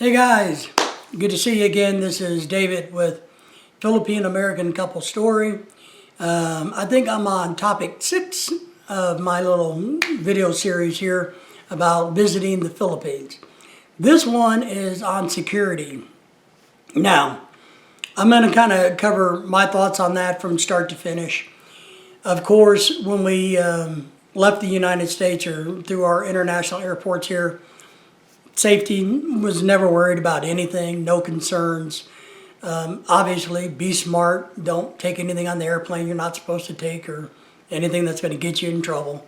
Hey guys, good to see you again. This is David with Philippine American Couple Story. I think I'm on topic 6 of my little video series here about visiting the Philippines. This one is on security. Now, I'm going to kind of cover my thoughts on that from start to finish. Of course, when we left the United States or through our international airports here, safety was never worried about anything, no concerns. Obviously, be smart. Don't take anything on the airplane you're not supposed to take or anything that's going to get you in trouble.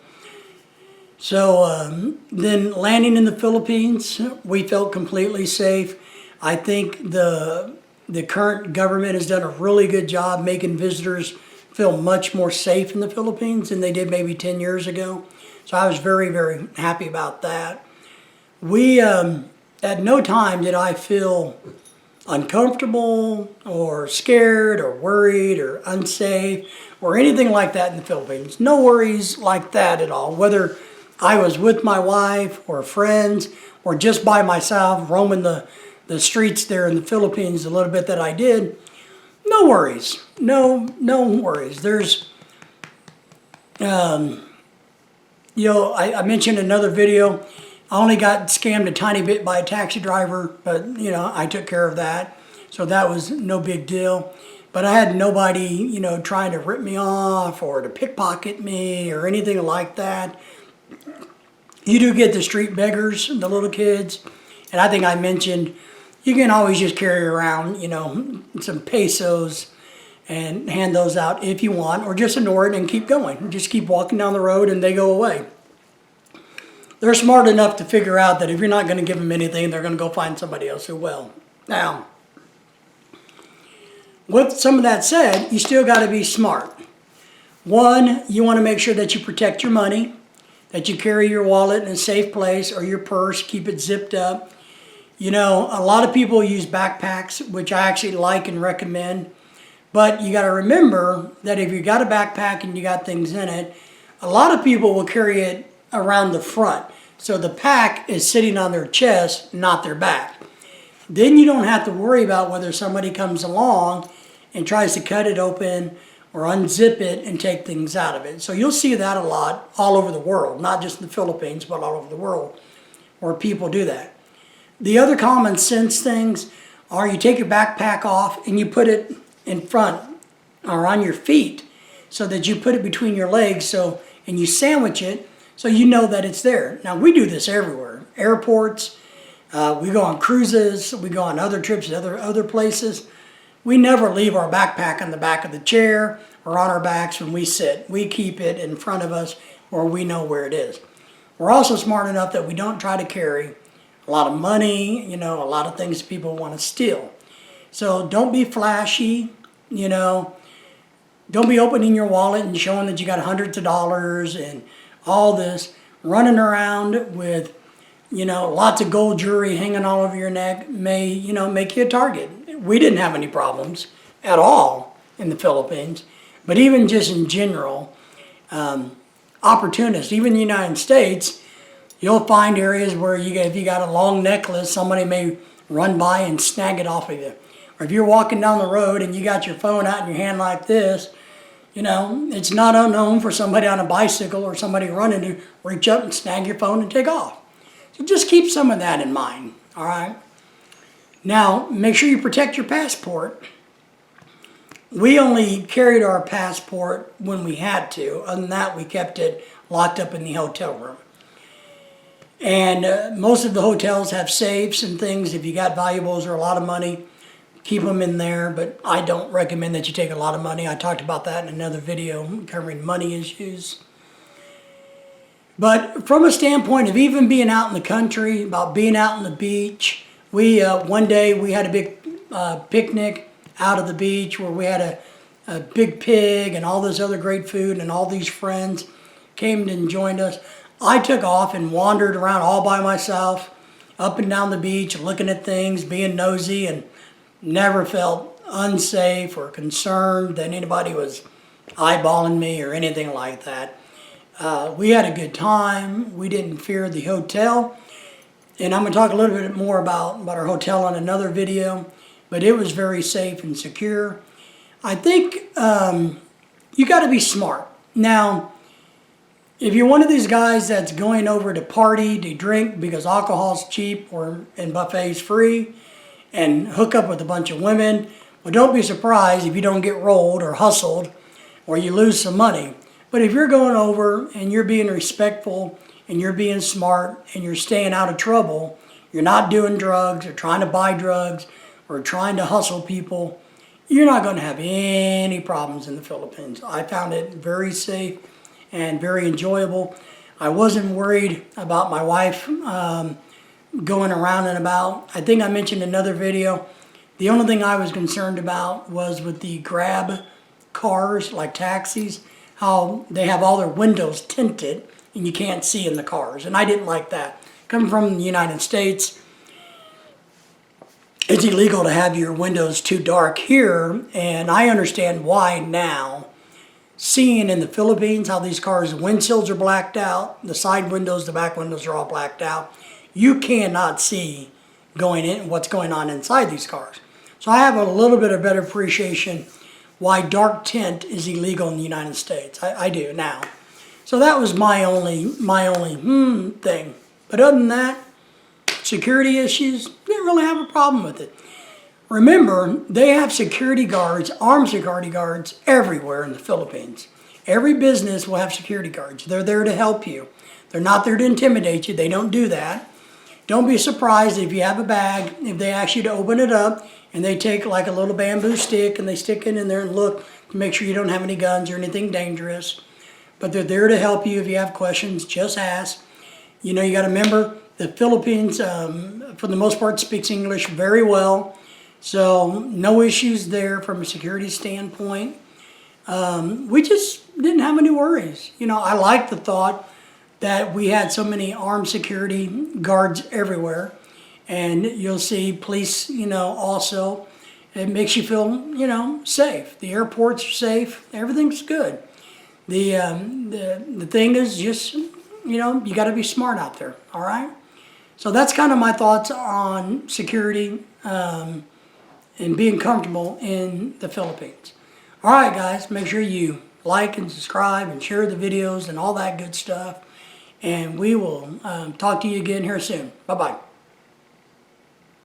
So then landing in the Philippines, we felt completely safe. I think the current government has done a really good job making visitors feel much more safe in the Philippines than they did maybe 10 years ago. So I was very, very happy about that. We, at no time did I feel uncomfortable or scared or worried or unsafe or anything like that in the Philippines. No worries like that at all. Whether I was with my wife or friends or just by myself roaming the streets there in the Philippines a little bit that I did, no worries. No worries. There's, I mentioned in another video, I only got scammed a tiny bit by a taxi driver, but I took care of that. So that was no big deal. But I had nobody, trying to rip me off or to pickpocket me or anything like that. You do get the street beggars, the little kids. And I think I mentioned, you can always just carry around, some pesos and hand those out if you want, or just ignore it and keep going. Just keep walking down the road and they go away. They're smart enough to figure out that if you're not going to give them anything, they're going to go find somebody else who will. Now, with some of that said, you still got to be smart. One, you want to make sure that you protect your money, that you carry your wallet in a safe place or your purse, keep it zipped up. A lot of people use backpacks, which I actually like and recommend. But you got to remember that if you got a backpack and you got things in it, a lot of people will carry it around the front. So the pack is sitting on their chest, not their back. Then you don't have to worry about whether somebody comes along and tries to cut it open or unzip it and take things out of it. So you'll see that a lot all over the world, not just in the Philippines, but all over the world where people do that. The other common sense things are you take your backpack off and you put it in front or on your feet so that you put it between your legs and you sandwich it so you know that it's there. Now, we do this everywhere. Airports, we go on cruises, we go on other trips to other places. We never leave our backpack on the back of the chair or on our backs when we sit. We keep it in front of us where we know where it is. We're also smart enough that we don't try to carry a lot of money, a lot of things people want to steal. So don't be flashy, Don't be opening your wallet and showing that you got hundreds of dollars and all this, running around with, lots of gold jewelry hanging all over your neck may, make you a target. We didn't have any problems at all in the Philippines, but even just in general, opportunists, even in the United States, you'll find areas where if you got a long necklace, somebody may run by and snag it off of you. Or if you're walking down the road and you got your phone out in your hand like this, it's not unknown for somebody on a bicycle or somebody running to reach up and snag your phone and take off. So just keep some of that in mind, all right? Now, make sure you protect your passport. We only carried our passport when we had to. Other than that, we kept it locked up in the hotel room. And most of the hotels have safes and things. If you got valuables or a lot of money, keep them in there, but I don't recommend that you take a lot of money. I talked about that in another video covering money issues. But from a standpoint of even being out in the country, about being out on the beach, one day we had a big picnic out of the beach where we had a big pig and all this other great food, and all these friends came and joined us. I took off and wandered around all by myself, up and down the beach, looking at things, being nosy, and never felt unsafe or concerned that anybody was eyeballing me or anything like that. We had a good time. We didn't fear the hotel. And I'm going to talk a little bit more about our hotel on another video, but it was very safe and secure. I think you got to be smart. Now, if you're one of these guys that's going over to party, to drink because alcohol's cheap and buffet's free, and hook up with a bunch of women, well, don't be surprised if you don't get rolled or hustled or you lose some money. But if you're going over and you're being respectful and you're being smart and you're staying out of trouble, you're not doing drugs or trying to buy drugs or trying to hustle people, you're not going to have any problems in the Philippines. I found it very safe and very enjoyable. I wasn't worried about my wife going around and about. I think I mentioned in another video, the only thing I was concerned about was with the Grab cars, like taxis, how they have all their windows tinted and you can't see in the cars. And I didn't like that. Coming from the United States, it's illegal to have your windows too dark here, and I understand why now. Seeing in the Philippines how these cars' windshields are blacked out, the side windows, the back windows are all blacked out. You cannot see going in what's going on inside these cars. So I have a little bit of better appreciation why dark tint is illegal in the United States. I do now. So that was my only thing. But other than that, security issues, didn't really have a problem with it. Remember, they have security guards, armed security guards, everywhere in the Philippines. Every business will have security guards. They're there to help you. They're not there to intimidate you. They don't do that. Don't be surprised if you have a bag, if they ask you to open it up, and they take like a little bamboo stick and they stick it in there and look to make sure you don't have any guns or anything dangerous. But they're there to help you. If you have questions, just ask. You know, you got to remember, the Philippines, for the most part, speaks English very well. So no issues there from a security standpoint. We just didn't have any worries. You know, I like the thought that we had so many armed security guards everywhere. And you'll see police, you know, also. It makes you feel, you know, safe. The airports are safe. Everything's good. The thing is just, you know, you got to be smart out there, all right? So that's kind of my thoughts on security and being comfortable in the Philippines. All right, guys, make sure you like and subscribe and share the videos and all that good stuff. And we will talk to you again here soon. Bye-bye.